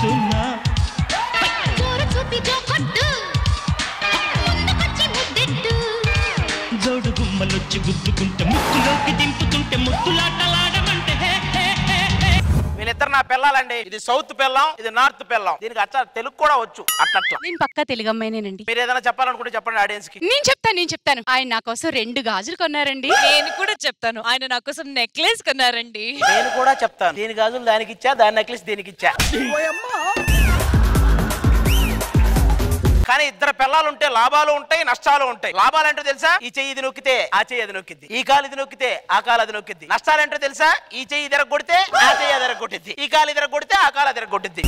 కూర్చున్నా జోడు గుమ్మలొచ్చి గుద్దుకుంటే ముక్కులోకి దింపుతుంటే ముద్దులాటలాడమంటే వీళ్ళిద్దరు నా పిల్లలండి. ఇది సౌత్ పిల్లం, ఇది నార్త్ పిల్లం. దీనికి అచ్చా తెలుగు కూడా వచ్చు. అట్లా నేను పక్కా తెలుగు అమ్మాయినేనండి. మీరు ఏదైనా చెప్పాలనుకుంటే చెప్పండి ఆడియన్స్ కి. నేను చెప్తాను. ఆయన నా కోసం 2 గాజులు కొన్నారండి. నేను కూడా చెప్తాను, ఆయన నా కోసం నెక్లెస్ కొన్నారండి. నేను కూడా చెప్తాను, దీని గాజులు దానికి ఇచ్చా, దాని నెక్లెస్ దీనికి ఇచ్చా. కానీ ఇద్దరు పిల్లలు ఉంటే లాభాలు ఉంటాయి, నష్టాలు ఉంటాయి. లాభాలు అంటే తెలుసా? ఈ చెయ్యి ఇది నొక్కితే ఆ చెయ్యి అది నొక్కిద్ది, ఈ కాలు ఇది నొక్కితే ఆ కాలు అది నొక్కిద్ది. నష్టాలు అంటే తెలుసా? ఈ చెయ్యి ఇదర కొడితే ఆ చెయ్యి అదర కొట్టిద్ది, ఈ కాలు ఇదర కొడితే ఆ కాలు అదర కొట్టిద్ది.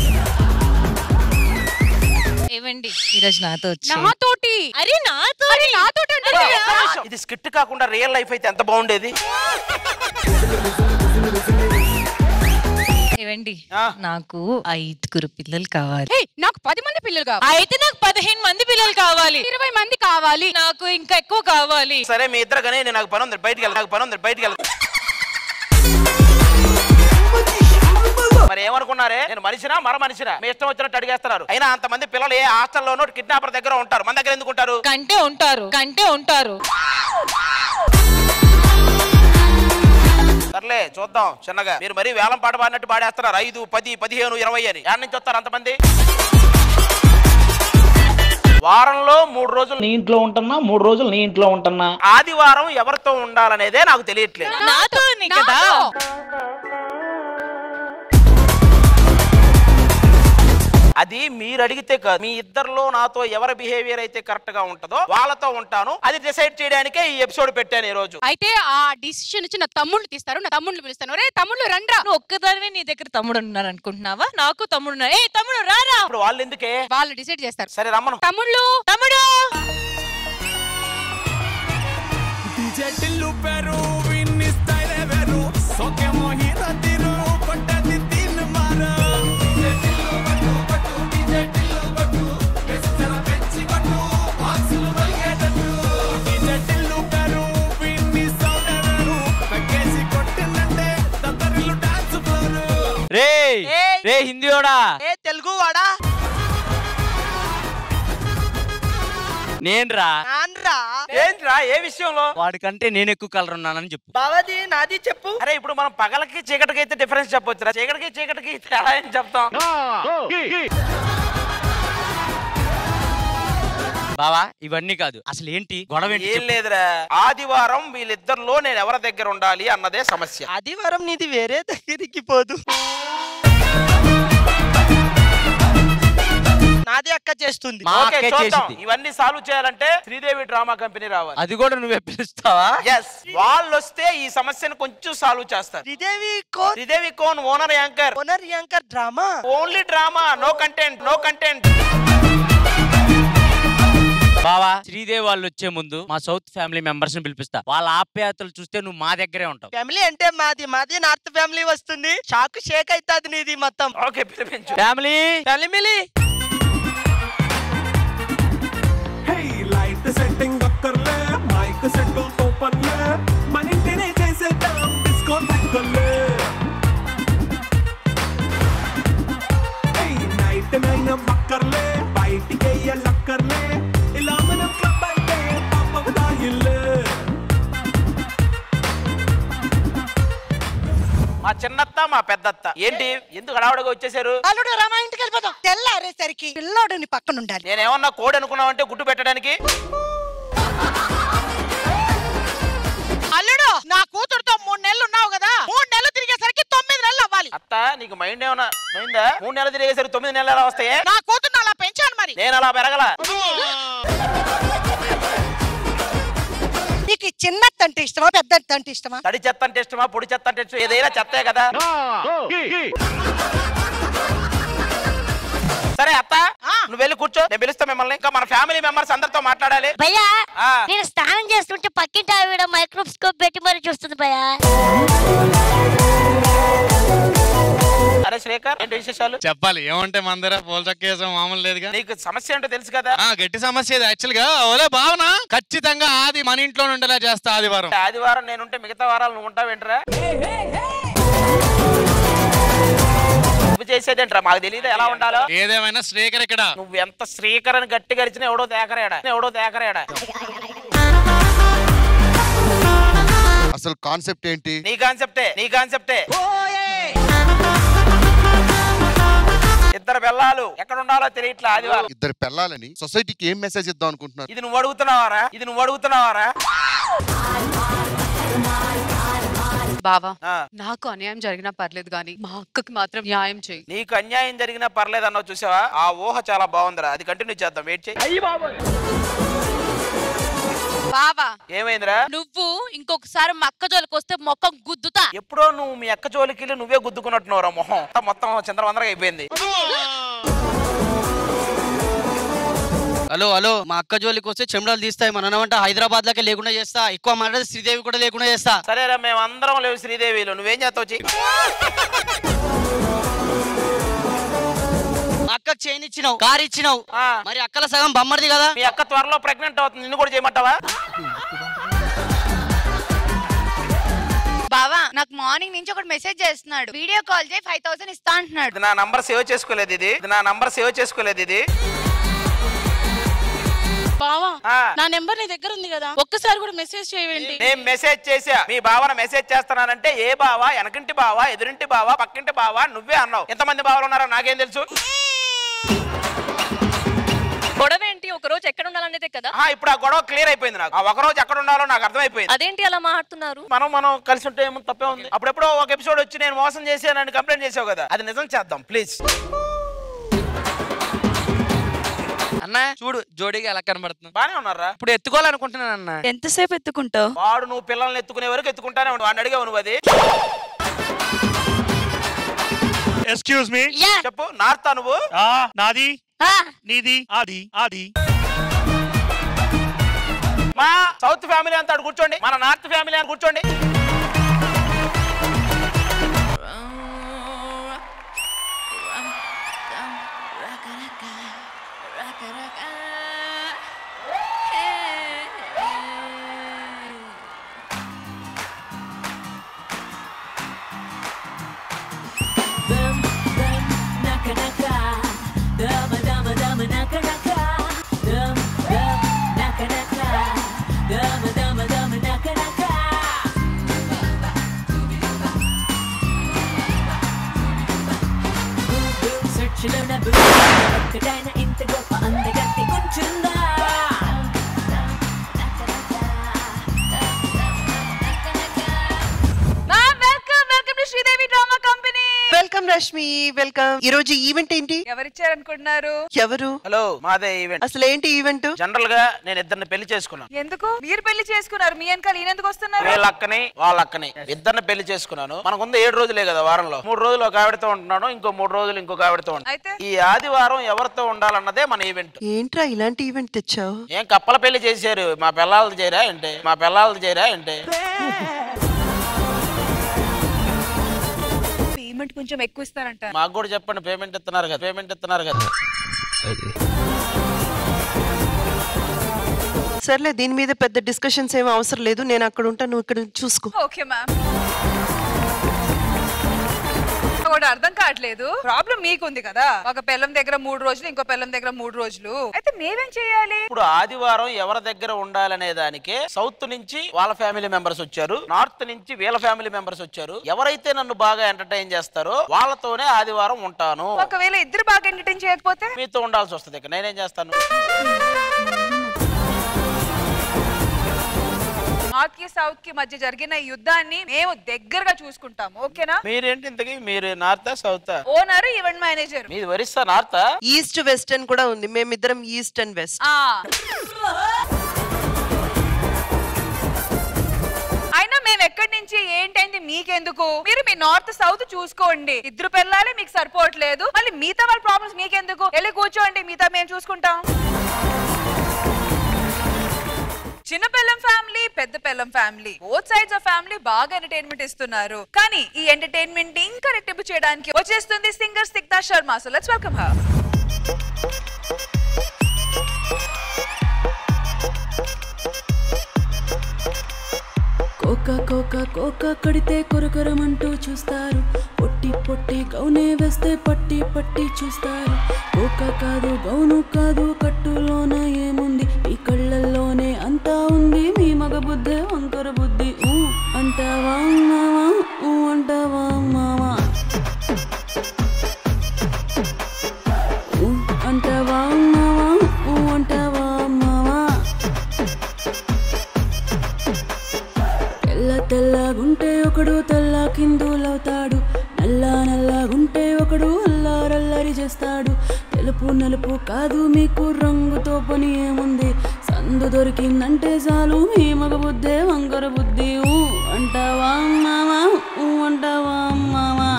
ఏవండి ఈరోజు నాతోటి ఇది స్కిట్ కాకుండా రియల్ లైఫ్ అయితే ఎంత బాగుండేది. ఏవండి నాకు 5 పిల్లలు కావాలి. నాకు 10 మంది పిల్లలు కావాలి. అయితే నాకు 15 మంది పిల్లలు కావాలి. 20 మంది కావాలి. నాకు ఇంకా ఎక్కువ కావాలి. సరే మీ ఇద్దరు కానీ నాకు పని ఉంది, బయటికి వెళ్తా. మరి ఏమనుకున్నారే, నేను మనిషినా మర మనిషినా? మీ ఇష్టం వచ్చినట్టు అడిగేస్తున్నారు. అయినా అంతమంది పిల్లలు ఏ హాస్టల్లోనో కిడ్నాపర్ దగ్గర ఉంటారు, మన దగ్గర ఎందుకు ఉంటారు? కంటే ఉంటారు. సర్లే చూద్దాం చిన్నగా. మీరు మరీ వేలం పాట పాడినట్టు పాడేస్తున్నారు. 5, 10, 15, 20 అని. యాడ్ నుంచి వస్తారు అంతమంది? వారంలో 3 రోజులు నీ ఇంట్లో ఉంటున్నా, 3 రోజులు నీ ఇంట్లో ఉంటున్నా. ఆదివారం ఎవరితో ఉండాలనేదే నాకు తెలియట్లేదు. నాతోనే కదా. అది మీరు అడిగితే కాదు, మీ ఇద్దరిలో నాతో ఎవరి బిహేవియర్ అయితే కరెక్ట్ గా ఉంటుందో వాళ్ళతో ఉంటాను. అది డిసైడ్ చేయడానికే ఈ ఎపిసోడ్ పెట్టాను ఈ రోజు. అయితే ఆ డిసిషన్ వచ్చి నా తమ్ముళ్ళు తీస్తారు, నా తమ్ముళ్ళు పిలుస్తాను. రే తమ్ముళ్ళు రండ్రా. నువ్వు ఒక్కదానివే నీ దగ్గర తమ్ముడు ఉన్నారు అనుకుంటున్నావా? నాకు తమ్ముడు ఉన్నారు. ఏ తమ్ముడు రారా. ఇప్పుడు వాళ్ళు ఎందుకే? వాళ్ళు డిసైడ్ చేస్తారు. సరే రమ్మను. తమ్ముడు రే హిందీ వాడా, తెలుగు వాడా? నేనురా. ఏంట్రా ఏ విషయంలో? వాడికంటే నేను ఎక్కువ కలర్ ఉన్నానని చెప్పు. బావాది నాది చెప్పు. అరే ఇప్పుడు మనం పగలకి చీకటికి అయితే డిఫరెన్స్ చెప్పొచ్చురా, చీకటికి తేడా ఏం చెప్తాం? బావా ఇవన్నీ కాదు, అసలు ఏంటి గొడవ? ఏం లేదురా, ఆదివారం వీళ్ళిద్దరిలో నేను ఎవరి దగ్గర ఉండాలి అన్నదే సమస్య. ఆదివారం నీది వేరే దగ్గరికి పోదు, నాది అక్క చేస్తుంది. ఇవన్నీ సాల్వ్ చేయాలంటే శ్రీదేవి డ్రామా కంపెనీ రావాలి. అది కూడా నువ్వే పిలుస్తావా? ఎస్, వాళ్ళు వస్తే ఈ సమస్యను కొంచెం సాల్వ్ చేస్తారు. శ్రీదేవి కోన్ owner anchor drama, only drama, no content. బావా శ్రీదేవి వాళ్ళు వచ్చే ముందు మా సౌత్ ఫ్యామిలీ మెంబర్స్ ని పిలిపిస్తా. వాళ్ళ ఆప్యాయతలు చూస్తే నువ్వు మా దగ్గరే ఉంటావు. ఫ్యామిలీ అంటే మాది నార్త్ ఫ్యామిలీ వస్తుంది. షాక్ షేక్ అవుతుంది నీది మొత్తం. ఓకే పిలిపించు. ఫ్యామిలీ సెట్టింగ్ అక్కర్లే, మైక్ సెట్ ఓపెన్లే, మన ఇంటినే చేసేద్దాం డిస్కో తక్కువలే. నైట్ నైన్ అక్కర్లే, బయటికి లక్కర్లే, ఇలా మనం క్లబ్ అయితే పాపదాయిల్లే. మా చిన్నత్త మా పెద్దత్త ఏంటి ఎందుకు హడావుడిగా వచ్చేసారు? అల్లుడు రామా ఇంటికి వెళ్ళిపోతాం. తెల్లారేసరికి పిల్లోడుని పక్కన ఉండాలి. నేనేమన్నా కోడి అనుకున్నావంటే గుడ్డు పెట్టడానికి? అల్లుడు నా కూతురుతో 3 నెలలు ఉన్నావు కదా, 3 నెలలు తిరిగేసరికి 9 నెలలు అవ్వాలి. అత్త నీకు మైండ్ ఏమన్నా మైందా? 3 నెలలు తిరిగేసరికి 9 నెలలు ఎలా వస్తాయి? నా కూతురు అలా పెంచాను మరి. నేను అలా పెరగల. నీకు చిన్నత్త అంటే ఇష్టమా పెద్దత్త అంటే ఇష్టమా? తడి చెత్త అంటే ఇష్టమా పొడి చెత్త అంటే ఇష్టం? ఏదైనా చెత్తే కదా. సరే అత్త నువ్వు వెళ్ళి కూర్చో, నేను పిలుస్తా మిమ్మల్ని. ఇంకా మన ఫ్యామిలీ మెంబర్స్ అందరితో మాట్లాడాలి. భయ్యా నేను స్నానం చేస్తుంటే పక్కింటి ఆవిడ మైక్రోస్కోప్ పెట్టి మరి చూస్తుంది భయ్యా. అరే శ్రీకర్ ఏంటి విశేషాలు? చెప్పాలి ఏమంటే మన దగ్గర పూల చక్కేసాం మామూలు లేదుగా. నీకు సమస్య ఏంటో తెలుసు కదా? గట్టి సమస్య యాక్చువల్ గా ఓలే భావన ఖచ్చితంగా ఆది మన ఇంట్లో ఉండేలా చేస్తా. ఆదివారం నేనుంటే మిగతా వారాలు నువ్వు ఉంటావేంట్రా? నువ్వు చేసేదేంట్రా మాకు తెలియదు ఎలా ఉండాలో. ఏదేమైనా శ్రీకర్ ఇక్కడ. నువ్వు ఎంత శ్రీకర్ అని గట్టిగా అరిచినా ఎవడో తేకరాడా. అసలు కాన్సెప్ట్ ఏంటి? నీ కాన్సెప్టే. ఇద్దరు పిల్లలు ఎక్కడ ఉండాలో తెలియట్లా ఆదివారం. ఇద్దరు పిల్లలని సొసైటీకి ఏం మెసేజ్ ఇద్దాం అనుకుంటున్నారు? ఇది నువ్వు అడుగుతున్నావారా? బావా నాకు అన్యాయం జరిగినా పర్లేదు గానీ మా అక్కకి మాత్రం న్యాయం చేయి. నీకు అన్యాయం జరిగినా పర్లేదు అన్నావు చూసావా, ఆ ఊహ చాలా బాగుందిరా. అది కంటిన్యూ చేద్దాం, వెయిట్ చేయి. బావా ఏమైందిరా? నువ్వు ఇంకొకసారి మా అక్క జోలికి వస్తే మొక్కం గుద్దుతా. ఎప్పుడో నువ్వు మీ అక్క జోలికి నువ్వే గుద్దుకున్నట్టున్నావురా. మొహం మొత్తం చంద్రవందరగా అయిపోయింది. హలో మా అక్క జోలికి వస్తే చెమడాలు తీస్తాయి. మన హైదరాబాద్ లకే లేకుండా చేస్తా. ఎక్కువ మాట్లాడితే శ్రీదేవి కూడా లేకుండా చేస్తా. సరేరా, మేము అందరం లేవు శ్రీదేవిలో. నువ్వేం చేస్తావు? అక్కకు చైన్ ఇచ్చినావు, కార్ ఇచ్చినావు, మరి అక్కల సగం బమ్మర్ది కదా. మీ అక్క త్వరలో ప్రెగ్నెంట్ అవుతుంది, నిన్ను కూడా చేయమంటావా? బావా నాకు మార్నింగ్ నుంచి ఒకటి మెసేజ్ చేస్తున్నాడు, వీడియో కాల్ చేయి 5000 ఇస్తా అంటున్నాడు. నా నంబర్ సేవ్ చేసుకోలేదు ఇది. బావా నా నెంబర్ నీ దగ్గర ఉంది కదా, ఒక్కసారి కూడా మెసేజ్ చేయవేంటి? నేను మెసేజ్ చేసా. మీ బావన మెసేజ్ చేస్తున్నానంటే ఏ బావా, వెనకింటి బావా, ఎదురింటి బావా, పక్కింటి బావా నువ్వే అన్నావు. ఎంతమంది బావలు ఉన్నారో నాకేం తెలుసు? గొడవ ఏంటి? ఒక రోజు ఎక్కడ ఉండాలనేదే కదా. ఇప్పుడు ఆ గొడవ క్లియర్ అయిపోయింది. నాకు ఆ ఒక రోజు ఎక్కడ ఉండాలో నాకు అర్థమైపోయింది. అదేంటి అలా మాట్లాడుతున్నారు? మనం కలిసి ఉంటే ఏమో తప్పే ఉంది. అప్పుడెప్పుడో ఒక ఎపిసోడ్ వచ్చి నేను మోసం చేశానని కంప్లైంట్ చేసావు కదా, అది నిజం చేద్దాం ప్లీజ్. అన్న చూడు జోడీగా ఎలా కనబడుతుంది. బానే ఉన్నారా? ఇప్పుడు ఎత్తుకోవాలనుకుంటున్నాను అన్న. ఎంతసేపు ఎత్తుకుంటావు? వాడు నువ్వు పిల్లల్ని ఎత్తుకునే వరకు ఎత్తుకుంటానే ఉండు. వాడిని అడిగావు నువ్వు? అది ఎక్స్క్యూజ్ మీ. చెప్పు. నార్తా నువ్వు? నాది నీది ఆది. మా సౌత్ ఫ్యామిలీ అంతా అటు కూర్చోండి, మన నార్త్ ఫ్యామిలీ అని కూర్చోండి. రష్మి వెల్కమ్. ఈ రోజు ఈవెంట్ ఏంటి? ఎవరిచ్చారనుకుంటున్నారు? ఎవరు? హలో, మాదే ఈవెంట్. అసలు ఏంటి ఈవెంట్? జనరల్ గా నేను ఇద్దరిని పెళ్లి చేసుకున్నాను. ఎందుకు మీరు పెళ్లి చేసుకున్నారు? మీ వెనకాల ఈయన ఎందుకు వస్తున్నారు? వీళ్ళ అక్కని వాళ్ళ అక్కని ఇద్దరిని పెళ్లి చేసుకున్నాను. మనకుంది 7 రోజులే కదా వారంలో. 3 రోజులు ఒక ఆవిడతో ఉంటున్నాను, ఇంకో 3 రోజులు ఇంకొక ఆవిడతో ఉంటాను. ఈ ఆదివారం ఎవరితో ఉండాలన్నదే మన ఈవెంట్. ఏంట్రా ఇలాంటి ఈవెంట్ తెచ్చావు? ఏం కప్పల పెళ్లి చేశారు? మా పిల్లలది చేయరా ఏంటి? పేమెంట్ కొంచెం ఎక్కువ ఇస్తారంట. మాకు కూడా చెప్పండి. పేమెంట్ ఇస్తున్నారు కదా. సర్లే, దీని మీద పెద్ద డిస్కషన్స్ ఏమీ అవసరం లేదు. నేను అక్కడ ఉంటాను, నువ్వు ఇక్కడ చూసుకో. Okay ma'am. కూడా అర్థం కావట్లేదు. ప్రాబ్లం మీకుంది కదా, ఒక పిల్లం దగ్గర 3 రోజులు, ఇంకో పిల్లం దగ్గర 3 రోజులు. అయితే మేమేం చేయాలి? ఇప్పుడు ఆదివారం ఎవరి దగ్గర ఉండాలనే దానికే సౌత్ నుంచి వాళ్ళ ఫ్యామిలీ మెంబర్స్ వచ్చారు, నార్త్ నుంచి వీళ్ళ ఫ్యామిలీ మెంబర్స్ వచ్చారు. ఎవరైతే నన్ను బాగా ఎంటర్టైన్ చేస్తారో వాళ్ళతోనే ఆదివారం ఉంటాను. ఒకవేళ ఇద్దరు బాగా ఎంటర్టైన్ చేయకపోతే మీతో ఉండాల్సి వస్తుంది. ఇక నేనేం చేస్తాను? నార్త్ కి సౌత్ కి మధ్య జరిగిన యుద్ధాన్ని మేము దగ్గరగా చూసుకుంటాం. ఓకేనా? మీరేంటి ఇంతకీ? మీరు నార్తా సౌతా? Owner, event manager. మీది ఒరిస్సా నార్తా? ఈస్ట్ వెస్ట్ అని కూడా ఉంది. మేమిద్దరం ఈస్ట్ అండ్ వెస్ట్. అయినా మేము ఎక్కడి నుంచి ఏంటైంది మీకెందుకు? మీరు మీ నార్త్ సౌత్ చూసుకోండి. ఇద్దరు పిల్లలే మీకు సరిపోవట్లేదు, మళ్ళీ మిగతా వాళ్ళ ప్రాబ్లమ్స్ మీకెందుకు? వెళ్ళి కూర్చోండి, మిగతా మేము చూసుకుంటాం. చిన్న పిల్లం ఫ్యామిలీ, పెద్ద పిల్లం family, both sides of family బాగా ఎంటర్టైన్మెంట్ ఇస్తున్నారు. కానీ ఈ ఎంటర్టైన్మెంట్ ఇంకా రెట్టింపు చేయడానికి వచ్చేస్తుంది singer Snigdha Sharma. So let's welcome her. కోకా కోకా కోకా కడితే కొరకొరమంటూ చూస్తారు, పొట్టి పొట్టి గౌనే వేస్తే పట్టి పట్టి చూస్తారు ఒక కాదు గౌను కాదు కట్టులోన ఏముంది ఈ కళ్ళల్లోనే అంతా ఉంది మీ మగ బుద్ధే వంకర బుద్ధి అంటావా మావా అంటావా మావా అంటావా మావా అంటావా మావా తెల్ల తెల్లగుంటే ఒకడు తెల్ల కిందులవుతాడు నల్ల నల్లగుంటే ఒకడు అల్లారల్లరి చేస్తాడు తెలుపు నలుపు కాదు మీకు రంగుతో పని ఏముంది సందు దొరికిందంటే చాలు మీ మగ బుద్ధే వంకర బుద్ధి అంటావా మావా అంటావా మావా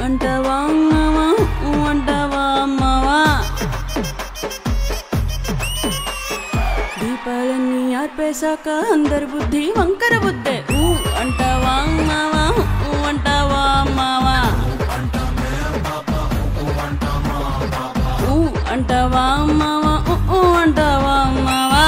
అంటావా మావా అంటావా మావా దీపాలన్నీ ఆర్పేశాక అందరి బుద్ధి వంకర బుద్ధే అంటావా మావా అంటావా మావా అంటావా మావా అంటావా మావా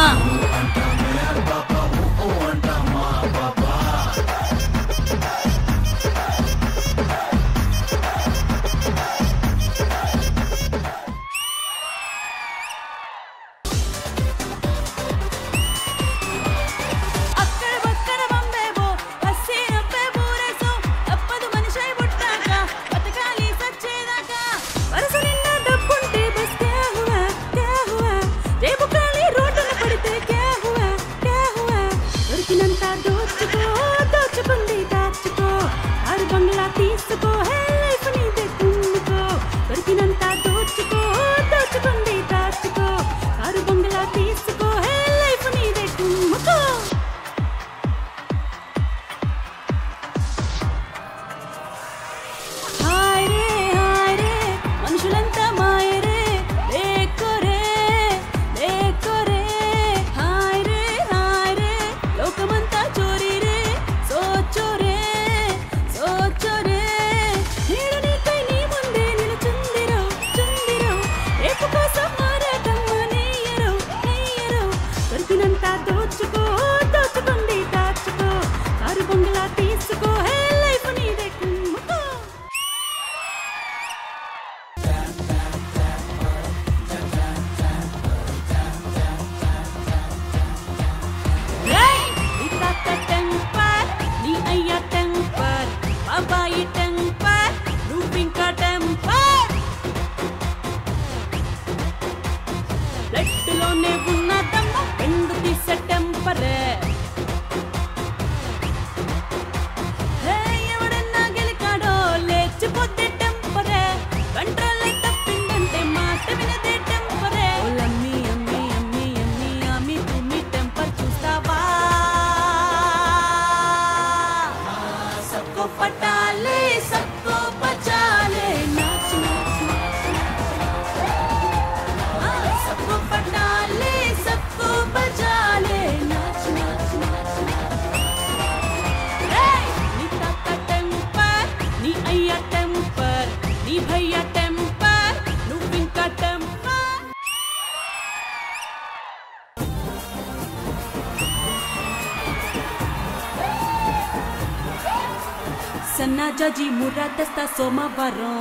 సన్నాజాజి ముర్రా తెస్తా సోమవారం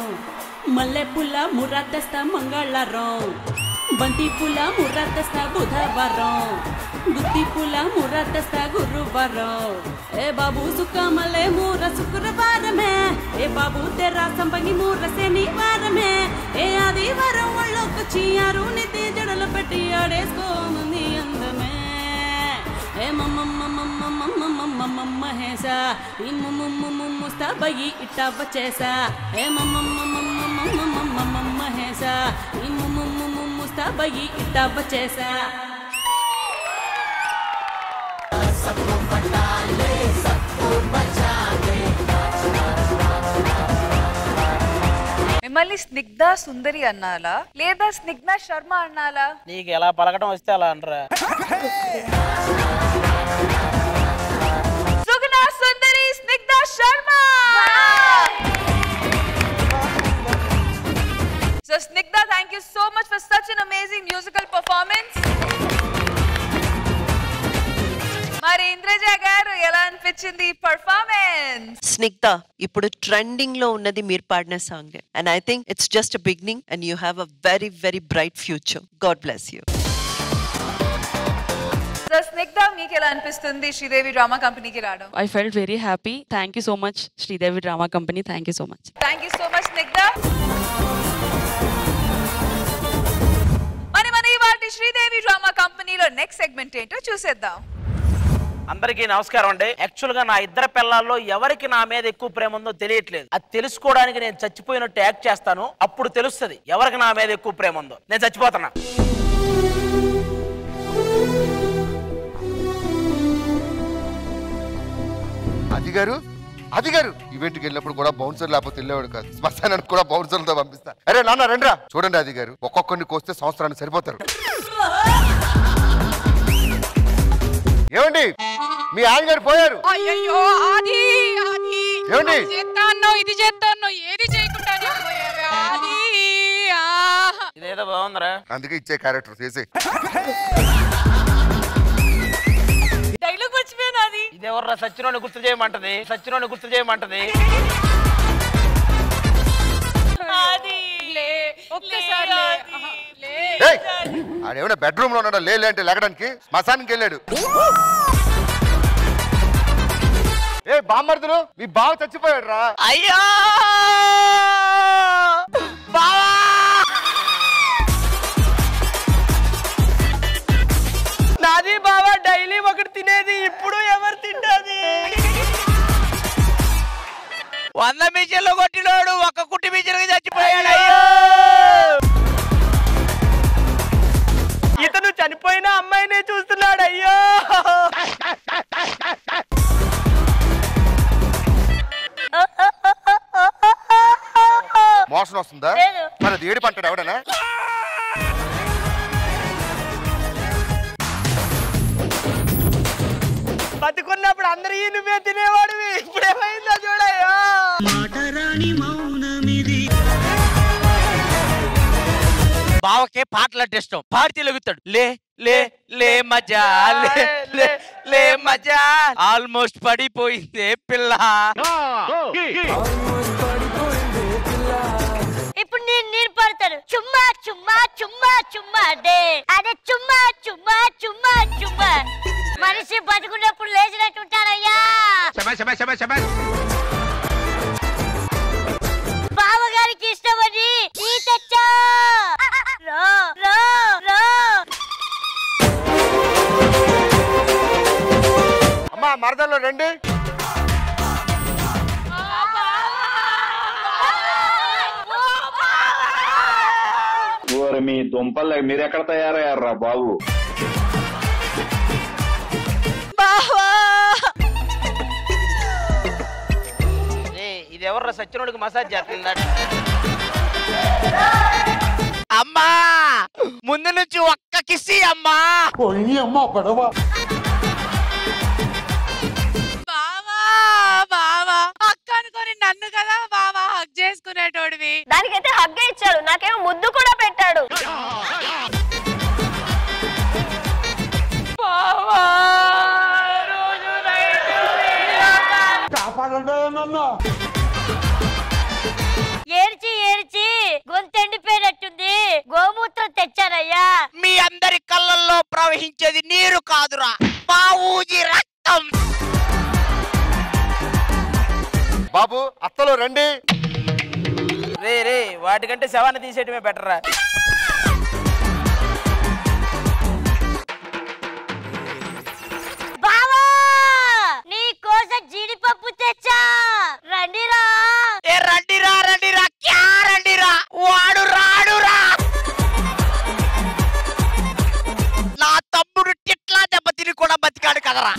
మల్లె పుల్ల ముర్రా తెస్తా మంగళవారం బంతి పుల్ల ముర్రా తెస్తా బుధవారం గుత్తి పుల్ల ముర్రా తెస్తా గురువారం ఏ బాబు సుక్క మల్లె మూర శుక్రవారమే ఏ బాబు తెరా సంపంగి మూర శనివారమే ఏ ఆదివారం ఒళ్ళొకొచ్చి అరుణితి జడలు పెట్టి ఆడేసుకోమంది అందమే ఏ మహేసా ఈ ముస్తాబయ్యి ఇట్టా వచ్చేసా ఏ మహేసా ఈ ముస్తాబయ్యి ఇట్టా వచ్చేసా మిమ్మల్ని స్నిగ్ధ సుందరి అన్నాలా లేదా స్నిగ్ధ శర్మ అన్నాలా? నీకు ఎలా పలకడం వస్తే అలా అనరా. సుగుణ సుందరి Snigdha Sharma. So Snigdha, thank you so much for such an amazing musical performance. మరి ఇంద్రజ గారు ఎలా అనిపించింది పర్ఫార్మెన్స్? స్నిగ్ధ, ఇప్పుడు ట్రెండింగ్ లో ఉన్నది మీరు పాడిన song and I think it's just a beginning and you have a very very bright future. God bless you. So Snigdha, మీకు ఎలా అనిపిస్తుంది శ్రీదేవి డ్రామా కంపెనీకి రావడం? I felt very happy. Thank you so much, Sridevi Drama Company. Thank you so much. Thank you so much Snigdha. మన ఇవాల్టి Sridevi drama కంపెనీలో next segment ఏంటో చూసేద్దాం. అందరికీ నమస్కారం అండి. యాక్చువల్ గా నా ఇద్దరు పిల్లల్లో ఎవరికి నా మీద ఎక్కువ ప్రేమ ఉందో తెలియట్లేదు. అది తెలుసుకోవడానికి నేను చచ్చిపోయినట్టు యాక్ట్ చేస్తాను. అప్పుడు తెలుస్తుంది ఎవరికి నా మీద ఎక్కువ ప్రేమ ఉందో. నేను చచ్చిపోతున్నా. అది గారు ఈవెంట్కి వెళ్ళినప్పుడు కూడా బౌన్సర్ లేకపోతే వెళ్ళేవాడు కాదు. శ్మశానానికి కూడా బౌన్సర్లతో పంపిస్తా. అరే నాన్న రండ్రా. చూడండి అది గారు, ఒక్కొక్కరిని కోస్తే సంవత్సరానికి సరిపోతారు. ఏమండి మీ ఆయన గారు పోయారు. అయ్యో ఆది ఏమండి చేస్తాను ఇది చేస్తాను ఏది చేయకుండానే పోయారు ఆది. ఇదేదో బాగుందిరా. అందుకే ఇచ్చే క్యారెక్టర్ చేసే. డైలాగ్ మర్చిపోయాను అది. ఇదేవర్రా సచ్చినోని గుర్తు చేయమంటది. ఆడేమైనా బెడ్రూమ్ లో ఉన్నాడా? లే అంటే లేకడానికి శ్మశానికి వెళ్ళాడు. ఏ బామ్మర్దులు, మీ బావ చచ్చిపోయాడు రా. అయ్యో బావా, నాది బావా డైలీ ఒకటి తినేది. ఇప్పుడు ఎవరు తింటాది? 100 మిషన్లు కొట్టినోడు ఒక కుట్టి మిషన్ చచ్చిపోయాడు. అయ్యో, ఇతను చనిపోయిన అమ్మాయినే చూస్తున్నాడు. అయ్యో, మోషన్ వస్తుందా? మరి అది ఏడు పంటాడు ఎవడనా? బతుకున్నప్పుడు అందరూ నువ్వే తినేవాడివి. ఇప్పుడు ఏమైందో చూడయ్యా. బావకే పాటలంటే ఇష్టం. పాడి తెలుగుతాడు. లే లే లే మజా, లే లే లే మజా. ఆల్మోస్ట్ పడిపోయిందే పిల్ల. ఇప్పుడు నేను పడతాను. చుమ్మా చుమ్మా చుమ్మా చుమ్మా డే. అదే చుమ్మా చుమ్మా చుమ్మా చుమ్మా. మనిషి బతుకున్నప్పుడు లేచినట్టు ఉంటారయ్యా. బావగారికి ఇష్టమని టీ తెచ్చా. రా రా రా. అమ్మా మరదల్లో రండి. మీ దుంపలు మీరెక్కడ తయారయ్యారా బాబు? ఇది ఎవర్రా సచ్చినోడికి మసాజ్ చేస్తుందా? అమ్మా ముందు నుంచి ఒక్క కిసి అమ్మా. అమ్మా పడవ. బావా అక్క అనుకొని నన్ను కదా బావా హగ్ చేసుకునేటోడివి. దానికైతే హగ్ ఇచ్చాడు, నాకేమో ముద్దు కూడా పెట్టాడు. ఏడ్చి ఏడ్చి గొంతెండిపోయినట్టుంది. గోమూత్రం తెచ్చారయ్యా. మీ అందరి కళ్ళల్లో ప్రవహించేది నీరు కాదురా, మా ఊజి రక్తం. బాబు అత్తలో రండి. రే రే వాటికంటే శవాన్ని తీసేయటమే బెటర్ రా. బావా నీ కోసం జీడిపప్పు తెచ్చా. రండిరా. ఏ రండిరా రండిరా క్యా రండిరా. వాడు రాడురా. నా తమ్ముడు టిట్లా దెబ్బతిని కూడా బతికాడు కదరా.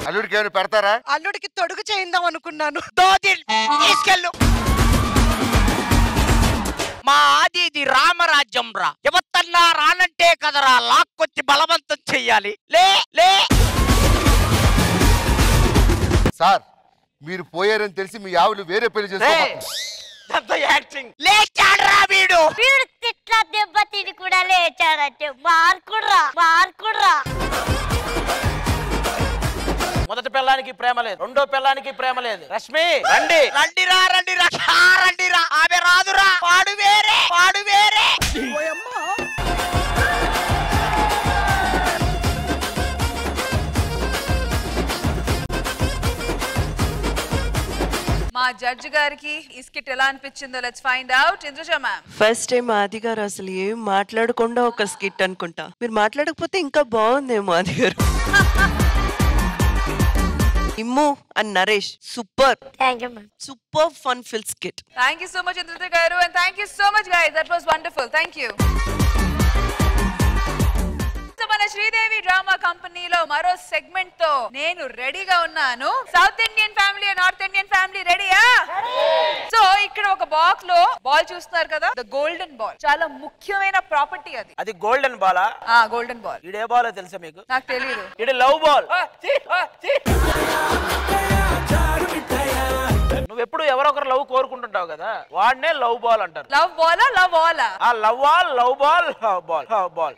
అల్లుడికి ఏమైనా పెడతారా? అల్లుడికి తొడుగు చేయిందాం అనుకున్నాను. తీసుకెళ్ళు. మా ఆది ఇది రామరాజ్యం రా. ఎవతన్నా రానంటే కదరా లాక్కొచ్చి బలవంతం చెయ్యాలి. లే లే. సార్ మీరు పోయారని తెలిసి మీ ఆవులు వేరే పెళ్లి చేసుకో. యాక్టింగ్ లేచాడ్రా వీడు వీడు తిట్ల దెబ్బ తిని కూడా లేచాడంటే మార్కుడ్రా మార్కుడ్రా. మొదటి పిల్లానికి ప్రేమ లేదు, రెండో పిల్లానికి ప్రేమ లేదు. రష్మి రండి రండిరా రండిరా రండిరా ఆమె రాదురా పాడు వేరే పాడు వేరే. మా జడ్జి గారికి ఈ స్కిట్ ఎలా అనిపించిందో let's find out. Indraja ma'am. First time ఆది గారు అసలు ఏం మాట్లాడకుండా ఒక స్కిట్ అనుకుంటా. మీరు మాట్లాడకపోతే ఇంకా బాగుందేమో Aadi garu. Immu and Naresh super. Thank you ma'am. Super fun fill skit. Thank you so much Indraja garu and thank you so much guys. That was wonderful. Thank you. మన శ్రీదేవి డ్రామా కంపెనీలో మరో సెగ్మెంట్ తో నేను రెడీగా ఉన్నాను. South Indian family north Indian family రెడీయా? So ఇక్కడ ఒక బాక్స్ లో బాల్ చూస్తున్నారు కదా, ద గోల్డెన్ బాల్. చాలా ముఖ్యమైన ప్రాపర్టీ అది. అది గోల్డెన్ బాలా? Golden ball. ఇడే బాల్ తెలుసా మీకు? నాకు తెలియదు. ఇది లవ్ బాల్. నువ్వు ఎప్పుడు ఎవరో ఒకరు లవ్ కోరుకుంటుంటావు కదా, వాడినే లవ్ బాల్ అంటారు. Love Bala love Bala? Love ball love ball love ball love ball.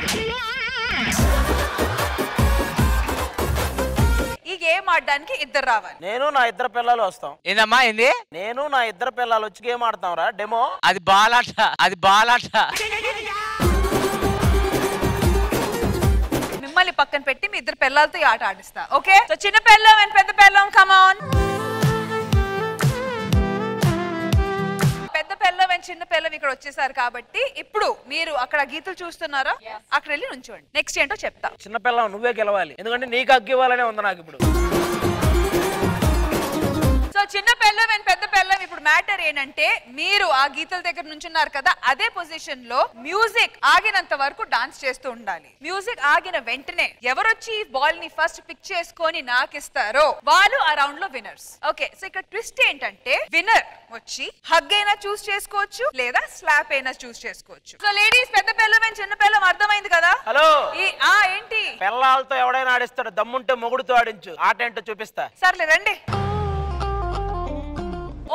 ఈ గేమ్ ఆడడానికి ఇద్దరు రావాలి. నేను నా ఇద్దరు పిల్లలు వస్తాం. ఏందమ్మా ఏంది? నేను నా ఇద్దరు పిల్లలు వచ్చి గేమ్ ఆడతాం రా డెమో. అది బాలాట అది బాలాట. మిమ్మల్ని పక్కన పెట్టి మీ ఇద్దరు పిల్లలతో ఈ ఆట ఆడిస్తా. ఓకే? సో చిన్న పిల్లం అండ్ పెద్ద పిల్లం కమ్ ఆన్. పెద్ద పిల్లం అండ్ చిన్న పిల్లం ఇక్కడ వచ్చేసారు కాబట్టి ఇప్పుడు మీరు అక్కడ గీతలు చూస్తున్నారా, అక్కడ వెళ్ళి నుంచోండి. నెక్స్ట్ ఏంటో చెప్తా. చిన్న పిల్లం నువ్వే గెలవాలి, ఎందుకంటే నీకు అగ్గి ఇవ్వాలనే ఉంది నాకు ఇప్పుడు. సో చిన్న పిల్లం అండ్ పెద్ద పిల్లం ఇప్పుడు మ్యాటర్ ఏంటంటే మీరు ఆ గీతల దగ్గర నుంచున్నారు కదా, అదే పొజిషన్ లో మ్యూజిక్ ఆగినంత వరకు డాన్స్ చేస్తూ ఉండాలి. మ్యూజిక్ ఆగిన వెంటనే ఎవరొచ్చి బాల్ ని ఫస్ట్ పిక్ చేసుకొని నాకు ఇస్తారో వాళ్ళు ఆ రౌండ్ లో విన్నర్స్. ఓకే, సో ఇక్కడ ట్విస్ట్ ఏంటంటే విన్నర్ వచ్చి హగ్ అయినా చూస్ చేసుకోవచ్చు లేదా స్లాప్ అయినా చూస్ చేసుకోవచ్చు. సో లేడీస్, పెద్ద పిల్లం అండ్ చిన్న పిల్లం అర్థమైంది కదా? హలో ఏంటి? పిల్లలతో ఎవడైనా ఆడిస్తాడు, దమ్ముంటే మొగుడుతో ఆడించు. ఆట ఏంటో చూపిస్తా. సర్లే రండి.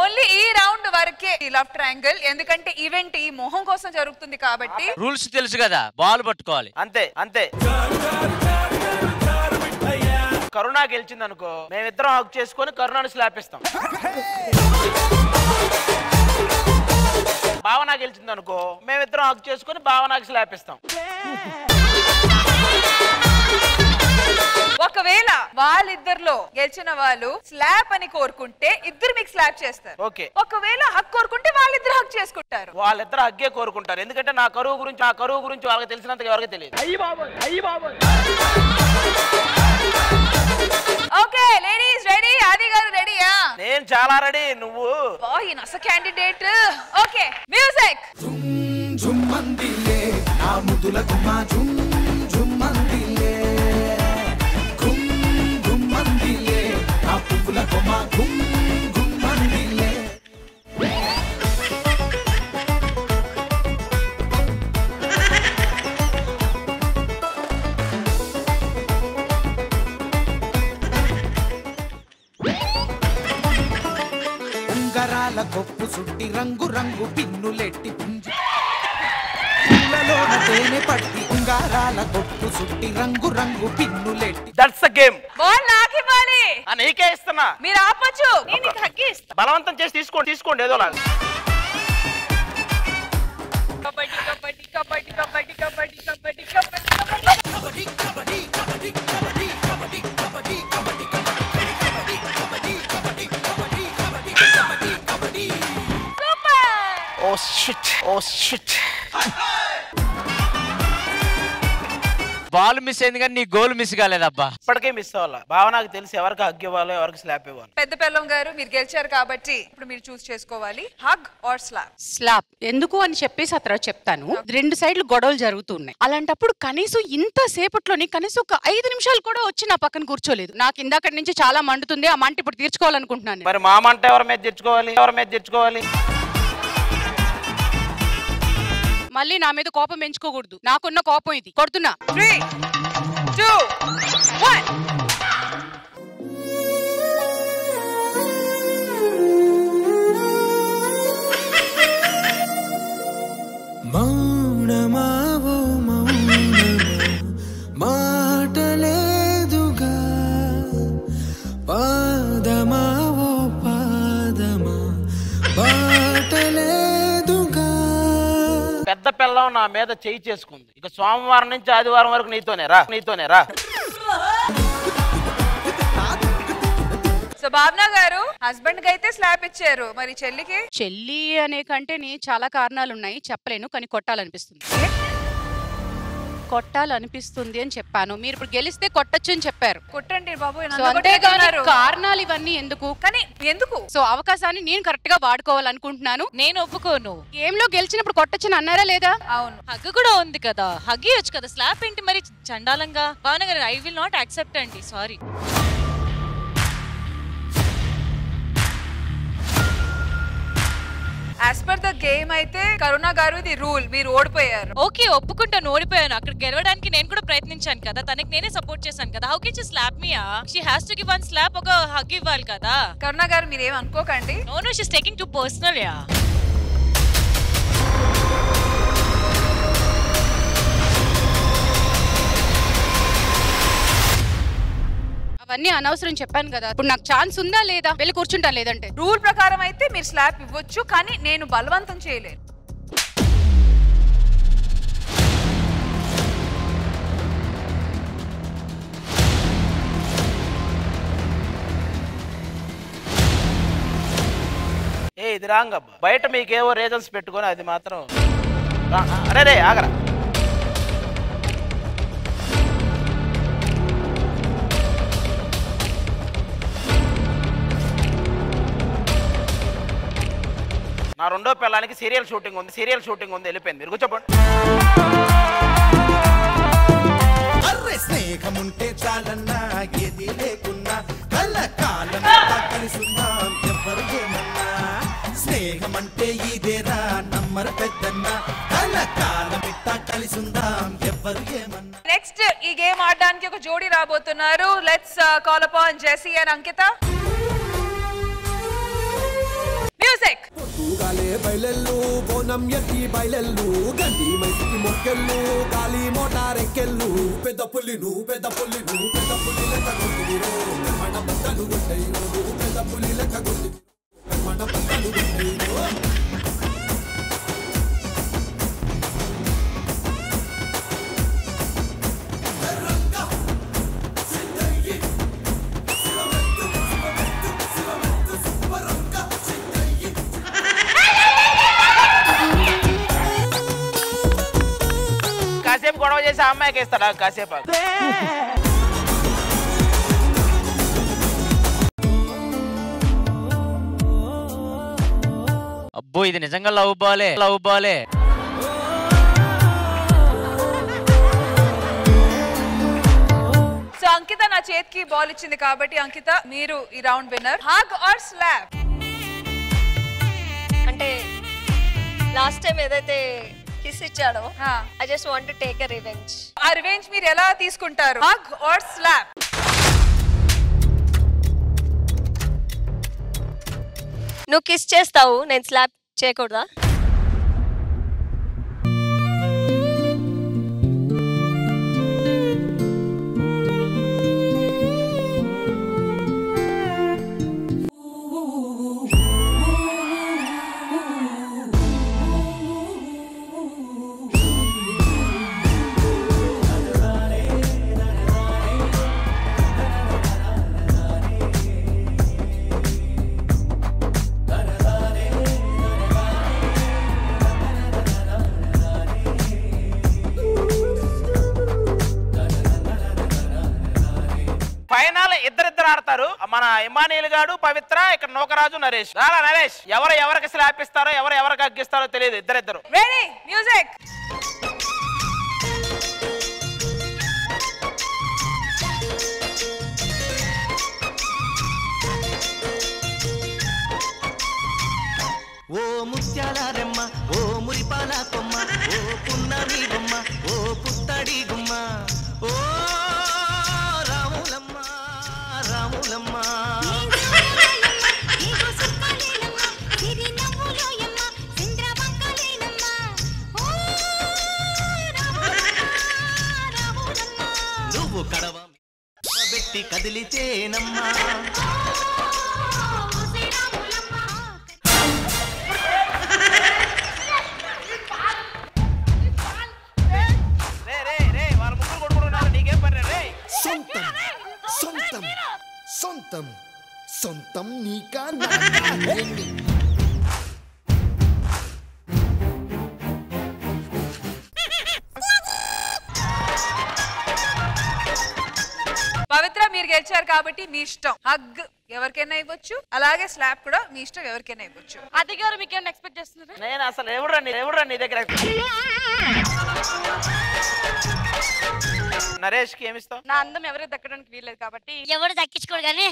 ఓన్లీ ఈ రౌండ్ వరకే ఈ లవ్ ట్రయాంగిల్, ఎందుకంటే ఈవెంట్ ఈ మొహం కోసం జరుగుతుంది కాబట్టి. రూల్స్ తెలుసు కదా, బాల్ పట్టుకోవాలి అంతే అంతే. కరుణ గెలిచింది అనుకో, మేమిద్దరం హక్ చేసుకొని కరుణను స్లాప్ ఇస్తాం. భావన గెలిచింది అనుకో, మేమిద్దరం హక్ చేసుకొని భావనకి స్లాప్ ఇస్తాం. ఒకవేళ వాళ్ళిద్దరిలో గెలిచిన వాళ్ళు స్లాప్ అని కోరుకుంటే ఇద్దరు మీకు స్లాప్ చేస్తారు. ఓకే. ఒకవేళ హక్ కోరుకుంటే వాళ్ళిద్దరు హక్ చేసుకుంటారు. వాళ్ళిద్దరు హగ్గే కోరుకుంటారు, ఎందుకంటే నా కరువు గురించి వాళ్ళకి తెలిసినంత ఎవరికి తెలియదు. Okay ladies ready? ఆది గారు రెడీయా? నేను చాలా రెడీ. నువ్వు నస క్యాండిడేట్. Okay music. ఉంగరాల కొప్పు సుట్టి రంగు రంగు పిన్నులెట్టి పుంజులోన తేనె పట్టి ఉంగరాల కొప్పు సుట్టి రంగు రంగు పిన్నులెట్టి. That's the game. బాల్ నాకు ఇవ్వాలి. నీకే ఇస్తున్నా. మీరు ఆపొచ్చు, నేను నీకు హక్కి ఇస్తా. బలవంతం చేసి తీసుకోండి ఏదోలాగా. Kabaddi kabaddi kabaddi kabaddi kabaddi kabaddi kabaddi kabaddi kabaddi kabaddi kabaddi kabaddi kabaddi kabaddi kabaddi. Oh shit. Ball miss అయింది కానీ నీ గోల్ మిస్ కాలేదబ్బా. ఇప్పటికే మిస్ అవ్వాలా. భావనకు తెలిసి ఎవరికి హగ్ ఇవ్వాలో ఎవరికి స్లాప్ ఇవ్వాలి. పెద్ద పిల్లం గారు మీరు గెలిచారు కాబట్టి ఇప్పుడు మీరు చూస్ చేసుకోవాలి, హగ్ ఆర్ స్లాప్. స్లాప్ ఎందుకు అని చెప్పేసి ఆ తర్వాత చెప్తాను. రెండు సైడ్లు గొడవలు జరుగుతున్నాయి. అలాంటప్పుడు కనీసం ఇంత సేపట్లోని కనీసం ఒక 5 నిమిషాలు కూడా వచ్చి నా పక్కన కూర్చోలేదు. నాకు ఇందాకటి నుంచి చాలా మండుతుంది. ఆ మంట ఇప్పుడు తీర్చుకోవాలనుకుంటున్నాను. మరి మా మంట ఎవరి మీద తెచ్చుకోవాలి? మళ్ళీ నా మీద కోపం పెంచుకోకూడదు. నాకున్న కోపం ఇది. కొడుతున్నా. 3, 2, 1. పెళ్ళం నా మీద చేయి చేసుకుంది. ఇక సోమవారం నుంచి ఆదివారం వరకు నీతోనే రా. సో భావన గారు హస్బెండ్ కి అయితే స్లాప్ ఇచ్చారు, మరి చెల్లికి? చెల్లి అనే కంటే చాలా కారణాలు ఉన్నాయి, చెప్పలేను, కానీ కొట్టాలనిపిస్తుంది అని చెప్పాను. మీరు ఇప్పుడు గెలిస్తే కొట్టొచ్చు అని చెప్పారు. కొట్టండి బాబు. అంతేగాని కారణాలు ఇవన్నీ ఎందుకు? కానీ ఎందుకు? సో అవకాశాన్ని నేను కరెక్ట్ గా వాడుకోవాలనుకుంటున్నాను. నేను ఒప్పుకోను. గేమ్ లో గెలిచినప్పుడు కొట్టొచ్చని అన్నారా లేదా? అవును. హగ్గు కూడా ఉంది కదా, హగ్గియొచ్చు కదా. స్లాప్ ఏంటి మరి చండాలంగా? భావన గారు ఐ విల్ నాట్ యాక్సెప్ట్ అండి, sorry. As per the game అయితే కరుణ గారు ఇది రూల్, మీరు ఓడిపోయారు. ఓకే, ఒప్పుకుంటాను, ఓడిపోయాను. అక్కడ గెలవడానికి నేను కూడా ప్రయత్నించాను కదా, తనకి నేనే సపోర్ట్ చేశాను కదా. How can she slap me? She has to give one slap, ఒక హగ్ ఇవ్వాలి కదా. కరుణ గారు మీరు ఏం అనుకోకండి. No no, she is taking too personal. Yeah, అవన్నీ అనవసరం చెప్పాను కదా. ఇప్పుడు నాకు ఛాన్స్ ఉందా లేదా? వెళ్ళి కూర్చుంటా. లేదంటే రూల్ ప్రకారం అయితే మీరు స్లాప్ ఇవ్వచ్చు, కానీ నేను బలవంతం చేయలేను. ఇది రాంగ్ అబ్బా. బయట మీకేవో రీజన్స్ పెట్టుకొని అది మాత్రం అరే ఆగరా. నా రెండో పిల్లానికి సీరియల్ షూటింగ్ ఉంది వెళ్ళిపోయింది. మీరు కూర్చోండి. స్నేహముంటే చాలన్నా ఏది లేకున్నా కలకాలం కలిసుందాం ఎవరు ఏమన్నా. స్నేహం అంటే ఇదేరా నమ్మరు పెద్దన్నా, కలకాలం ఇట్టా కలిసుందాం ఎవరు ఏమన్నా. నెక్స్ట్ ఈ గేమ్ ఆడడానికి ఒక జోడీ రాబోతున్నారు. Let's call upon Jessy and Ankita. Music. గాలే బయలెల్లు బోనం ఎత్తి బయలెల్లు గండి మైసికి మొక్కెళ్ళు గాలి మోటార్ ఎక్కెళ్ళు పెద్ద పుల్లి లెక్క కొట్టిరో మన బట్టలు కొట్టయిరో పెద్ద పుల్లి లెక్క కొట్టి మన బట్టలు కొట్టయిరో. కాసేపు గొడవ చేసి ఆ అమ్మాయికి ఇస్తాడా? కాసేపు అబ్బో, ఇది నిజంగా లవ్ బాలే. సో అంకిత నా చేతికి బాల్ ఇచ్చింది కాబట్టి అంకిత మీరు ఈ round winner. Hug or slap? అంటే లాస్ట్ టైం ఏదైతే కిస్ ఇచ్చాడో I just want to take a revenge. ఆ రివెంజ్ మీరు ఎలా తీసుకుంటారు? Hug or slap? నువ్వు కిస్ చేస్తావు, నేను స్లాప్ చేయకూడదా? ఫైనల్ ఇద్దరిద్దరు ఆడతారు. మన ఇమానియల్ గాడు, పవిత్ర, ఇక్కడ నూకరాజు, నరేష్. రాలా నరేష్, ఎవరికి స్లాప్ ఇస్తారో ఎవరికి అగ్గిస్తారో తెలియదు. ఇద్దరిద్దరు రెడీ? మ్యూజిక్. ఓ ముత్యాల రెమ్మ, ఓ మురిపాల కొమ్మ, ఓ పున్నమి బొమ్మ, ఓ పుత్తడి గుమ్మ, ఓ రాములమ్మ రాములమ్మ. నువ్వు కడవ పెట్టి కదిలిచేనమ్మా. పవిత్ర మీరు గెలిచారు కాబట్టి మీ ఇష్టం. హగ్ ఎవరికైనా ఇవ్వచ్చు, అలాగే స్లాప్ కూడా మీ ఇష్టం, ఎవరికైనా ఇవ్వచ్చు. అది గారు మీకు ఏమైనా ఎక్స్పెక్ట్ చేస్తున్నారా? నేను అసలు ఎవరు నీ దగ్గర నరేష్ కి ఏమిస్తావు? నా అందం ఎవరికి దక్కడానికి వీల్లేదు కాబట్టి ఎవరు దక్కించుకోడు కానీ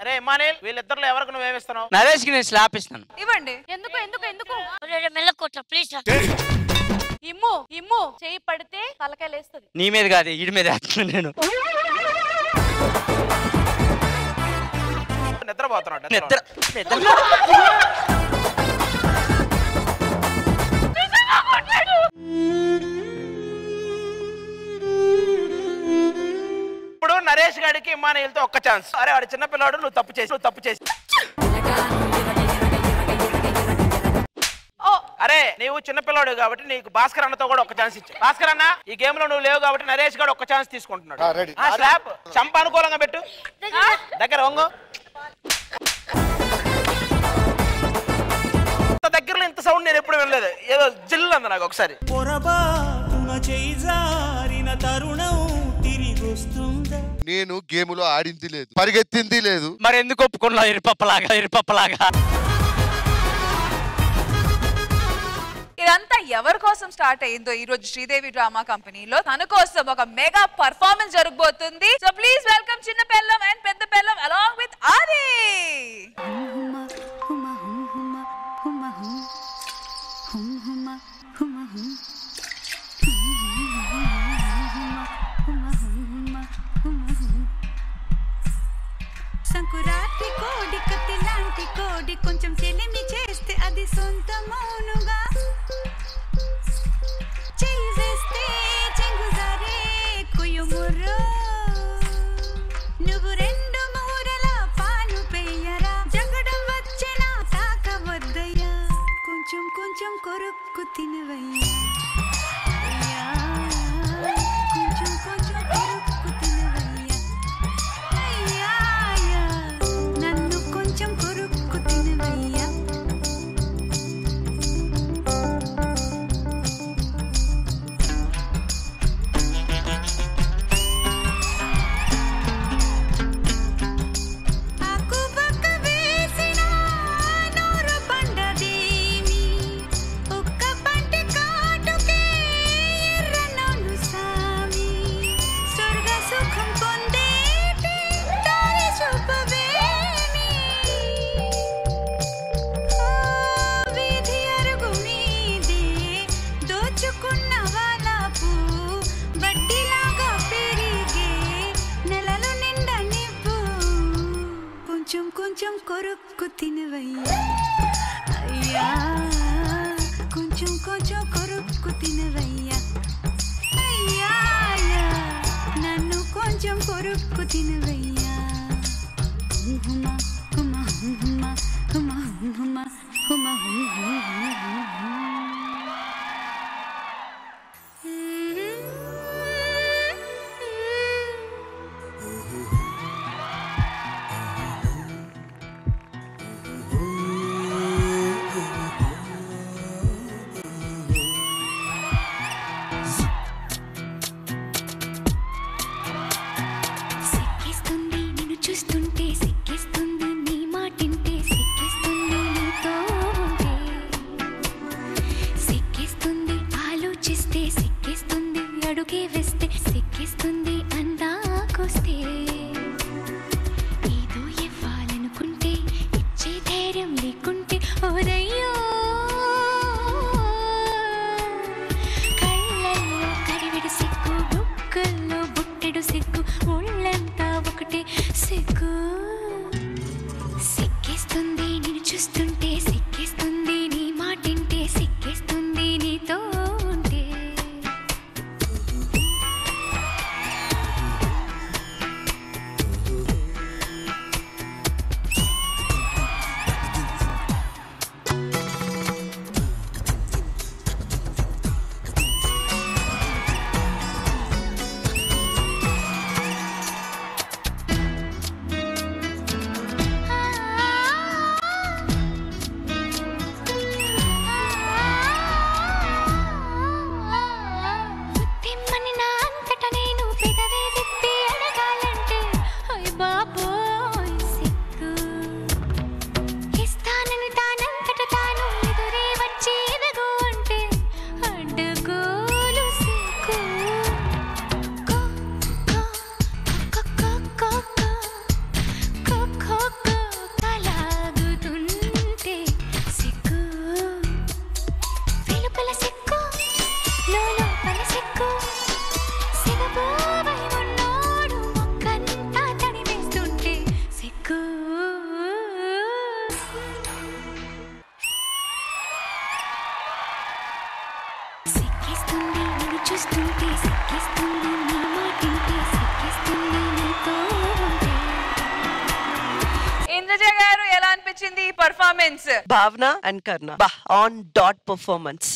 అరే ఇమానిల్, వీళ్ళిద్దరిలో ఎవరికి నువ్వేమిస్తున్నావు? నరేష్ కి నేను స్లాప్ ఇస్తాను. ఇవ్వండి. ఎందుకు ఎందుకు ఎందుకు మెల్లకొట్ల ప్లీజ్. ఇమ్ము ఇమ్ము చేయి పడితే తలకాయ లేస్తుంది. నీ మీద కాదు, వీడి మీద వేస్తున్నాను నేను. నిద్రపోతున్నాడు. ఇప్పుడు నరేష్ గారికి ఇమానిల్తో ఒక్క ఛాన్స్. అరే వాడు చిన్న పిల్లాడు, నువ్వు తప్పు చేసి అరే నీవు చిన్నపిల్లాడు కాబట్టి నీకు భాస్కర్ అన్నతో కూడా ఒక ఛాన్స్ ఇచ్చా. భాస్కర్ అన్న ఈ గేమ్ లో నువ్వు లేవు కాబట్టి నరేష్ గారు ఒక ఛాన్స్ తీసుకుంటున్నాడు. స్లాప్ చంప అనుకూలంగా పెట్టు. దగ్గర వంగు. దగ్గరలో ఇంత సౌండ్ నేను ఎప్పుడు వినలేదు. ఏదో జిల్ అంది నాకు ఒకసారి. నేను గేములో ఆడింది లేదు, పరిగెత్తింది లేదు. మరి ఎందుకు ఒప్పుకున్నావు ఇరుపప్పలాగా? ఇదంతా ఎవరి కోసం స్టార్ట్ అయ్యిందో ఈ రోజు శ్రీదేవి డ్రామా కంపెనీలో తన కోసం ఒక మెగా పర్ఫార్మెన్స్ జరగబోతుంది. సో ప్లీజ్ వెల్కమ్ చిన్న పెళ్ళం అండ్ పెద్ద పెళ్ళం అలాంగ్ విత్ ఆది. సంకురాత్రి కోడి కత్తి లాంటి కోడి కొంచెం చెలిమి చేస్తే అది సొంతమౌనుగా, చెయ్యి వేస్తే చెంగుజారే కుయుముర్రో, నువ్వు రెండు మూరల పాను పెయ్యరా, జగడం వచ్చిన తాకవద్దయ్యా, కొంచెం కొంచెం కొరుక్కు తినవయ్యా, కొంచెం కొంచెం కొరుక్కు తినవయ్యా, అయ్యా నన్ను కొంచెం కొరుక్కు తినవయ్యా. కొంచెం కొరుక్కు తినవయ్యా, అయ్యా కొంచెం కొంచెం కొరుక్కు తినవయ్యా, అయ్యా నన్ను కొంచెం కొరుక్కు తినవయ్యా. హుమా హుమా హుమా హుమా హుమా హుమా హుమా. చూస్తుంటే సిక్కిస్తుంది నీ మాటింటే, సిక్కిస్తుంది నీతో ఉంటే, సిక్కిస్తుంది ఆలోచిస్తే, సిక్కిస్తుంది అడుగే వేస్తే, సిక్కిస్తుంది అందాకొస్తే, ఏదో ఇవ్వాలనుకుంటే ఇచ్చే ధైర్యం లేకుంటే ఓరయ్యో, కళ్ళల్లో కరివిడు సిగ్గు, బుక్కల్లో బుట్టెడు సిగ్గు, ఒళ్ళంతా ఒకటే సిగ్గు, సిక్కిస్తుంది నిన్ను చూస్తుంటే, సిక్కిస్తుంది నీ మాటింటే, సిక్కిస్తుంది నీతో ఉంటే. సిక్కిస్తుంటే సిక్కిస్తుంది నీ మాటింటే సిక్కిస్తుంది నీతో ఉంటే. ఇంద్రజ గారు ఎలా అనిపించింది ఈ performance? Bhavana and Karna on that performance.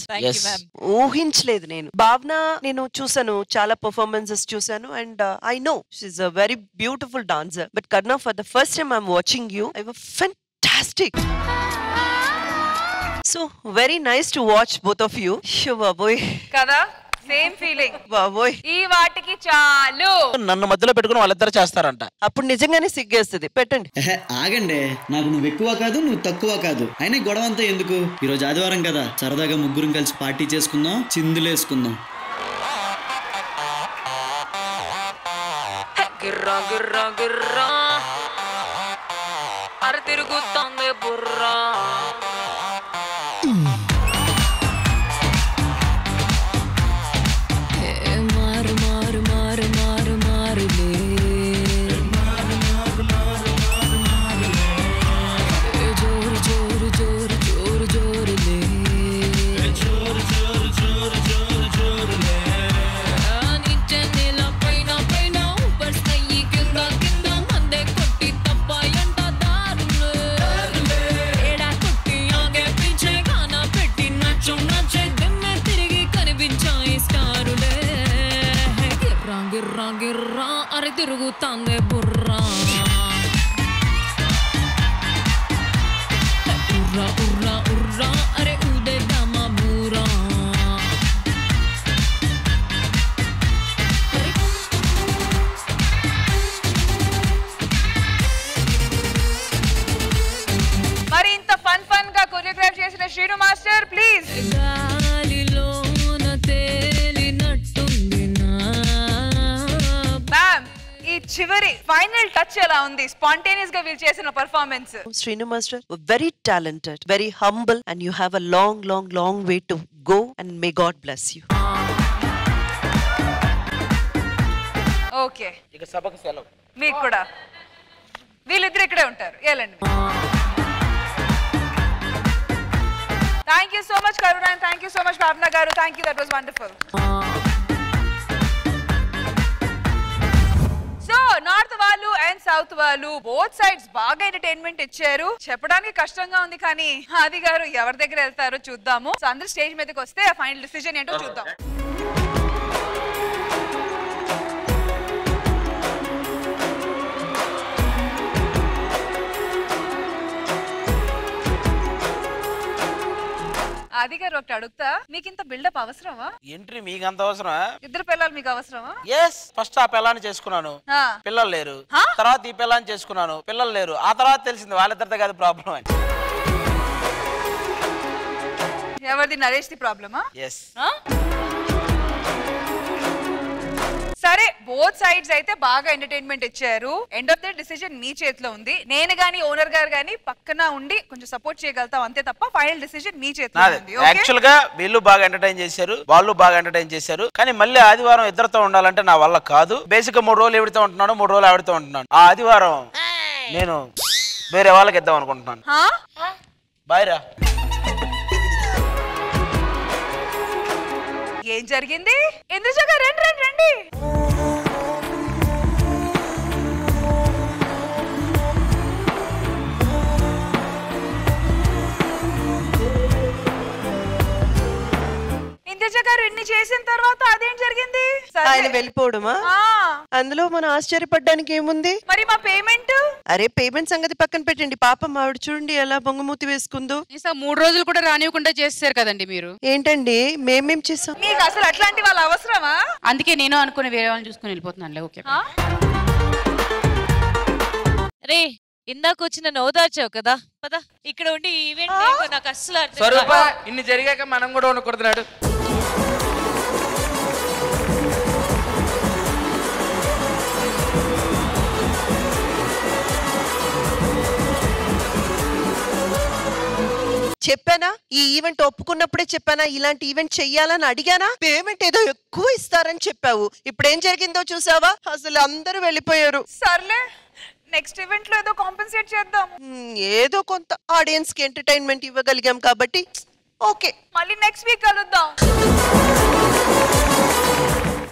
ఊహించలేదు నేను. భావన నేను చూసాను, చాలా పర్ఫార్మెన్సెస్ చూసాను and I know she's a very beautiful dancer. But Karna for the first time I'm watching you, I was fantastic. So very nice to watch both of you. బాబోయ్ కదా, same feeling. బాబోయ్ ఈ వాటికి చాలు. నన్ను మధ్యలో పెట్టుకుని వాళ్ళిద్దరు చేస్తారంట. అప్పుడు నిజంగానే సిగ్గేస్తుంది. పెట్టండి. ఆగండి, నాకు నువ్వు ఎక్కువ కాదు నువ్వు తక్కువ కాదు. అయినా గొడవ అంతా ఎందుకు? ఈరోజు ఆదివారం కదా, సరదాగా ముగ్గురం కలిసి పార్టీ చేసుకుందాం, చిందులేసుకుందాం. గిర్రా గిర్రా గిర్రా అర తిరుగుతుంది బుర్రా. మారు మారు మారు మారు మారులే జోరు జోరు జోరు జోరు జోరులే నిత్య నెల పైన పైన ఊపర్ స్థాయి కింద కింద మందే కొట్టి తప్పాయంట దారులే. ఏడా కొట్టి ఆగే పీచే గానా పెట్టి నచ్చు నచ్చే దిమ్మె తిరిగి కనిపించాయి స్టారులే. గిర్రా గిర్రా గిర్రా అరే తిరుగుతాందే బుర్రా. ఉర్రా ఉర్రా ఉర్రా అరే ఊదేద్దామా బూరా. మరి ఇంత ఫన్ ఫన్ గా కొరియోగ్రాఫ్ చేసిన శ్రీను మాస్టర్ ప్లీజ్. గాలిలోన తేలినట్టుంది నా. మ్యామ్, ఈ చివరి ఫైనల్ టచ్ ఎలా ఉంది స్పాంటేనియస్ గా వీళ్ళు చేసిన performance? Srinu Master, very talented, very humble, and you have a long, long, long way to go. And may God bless you. Okay, ఇక సభకు సెలవు. మీకు కూడా. వీళ్ళిద్దరు ఇక్కడే ఉంటారు, వెళ్ళండి. Thank you so much Karuna, and thank you so much భావన గారు. Thank you, that was wonderful. So north వాళ్ళు అండ్ సౌత్ వాళ్ళు బోత్ సైడ్స్ బాగా ఎంటర్టైన్మెంట్ ఇచ్చారు. చెప్పడానికి కష్టంగా ఉంది, కానీ ఆది గారు ఎవరి దగ్గర వెళ్తారో చూద్దాము. సో అందరు స్టేజ్ మీదకి వస్తే ఆ ఫైనల్ డిసిజన్ ఏంటో చూద్దాం. ఆది గారు ఒకటి అడుగుతా, మీకు ఇంత బిల్డప్ అవసరమా? ఎంట్రీ మీకు అంత అవసరమా? ఇద్దరు పిల్లలు మీకు అవసరమా? ఎస్, ఫస్ట్ ఆ పిల్లాన్ని చేసుకున్నాను, పిల్లలు లేరు. తర్వాత ఈ పిల్లాన్ని చేసుకున్నాను, పిల్లలు లేరు. ఆ తర్వాత తెలిసింది వాళ్ళిద్దరితో కాదు ప్రాబ్లం అని. ఎవరిది? నరేష్ ది ప్రాబ్లమా? ఎస్. సరే, బోత్ సైడ్స్ అయితే బాగా ఎంటర్టైన్మెంట్ ఇచ్చారు. ఎండ్ ఆఫ్ ద డిసిజన్ మీ చేతిలో ఉంది. నేను గానీ ఓనర్ గారు గానీ పక్కన ఉండి కొంచెం సపోర్ట్ చేయగలుగుతాం అంతే తప్ప ఫైనల్ డిసిజన్ మీ చేతిలో ఉంది. యాక్చువల్ గా వీళ్ళు బాగా ఎంటర్టైన్ చేశారు, వాళ్ళు బాగా ఎంటర్టైన్ చేశారు. కానీ మళ్ళీ ఆదివారం ఇద్దరితో ఉండాలంటే నా వల్ల కాదు. బేసిక్ గా 3 రోజులు ఎవరితో ఉంటున్నాను, 3 రోజులు ఆవిడతో ఉంటున్నాను. ఆ ఆదివారం నేను వేరే వాళ్ళకి ఇద్దాం అనుకుంటున్నాను. బాయ్ రా. ఏం జరిగింది? ఇంద్రజ గారు రండి రండి రండి. ఇంద్రజ గారు ఇన్ని చేసిన తర్వాత అదేం జరిగింది? ఆయన వెళ్ళిపోవడమా? అందులో మనం ఆశ్చర్యపడ్డానికి ఏముంది? మరి మా పేమెంట్? అరే, పేమెంట్ సంగతి పక్కన పెట్టండి. పాపం ఆవిడ చూడండి ఎలా బొంగమూతి వేసుకుందో. 3 రోజులు కూడా రానివ్వకుండా చేస్తారు కదండి మీరు. ఏంటండి మేమేం చేసాం? మీకు అసలు అట్లాంటి వాళ్ళు అవసరమా? అందుకే నేను అనుకుని వేరే వాళ్ళని చూసుకుని వెళ్ళిపోతున్నాను. ఓకే, రే ఇందాక వచ్చిన నోదార్చావు కదా, పద. ఇక్కడ ఉండి ఈవెంట్ నాకు అస్సలు స్వరూప, ఇన్ని జరిగాక మనం కూడా ఉండకూడదు. చెప్పానా? ఈ ఈవెంట్ ఒప్పుకున్నప్పుడే చెప్పానా ఇలాంటి ఈవెంట్ చెయ్యాలని అడిగానా? పేమెంట్ ఏదో ఎక్కువ ఇస్తారని చెప్పావు. ఇప్పుడు ఏం జరిగిందో చూసావా? అసలు అందరూ వెళ్ళిపోయారు. సర్లే, నెక్స్ట్ ఈవెంట్ లో ఏదో కాంపెన్సేట్ చేద్దాం. ఏదో కొంత ఆడియన్స్ కి ఎంటర్టైన్మెంట్ ఇవ్వగలిగాం కాబట్టి ఓకే. మళ్ళీ నెక్స్ట్ వీక్ కలుద్దాం.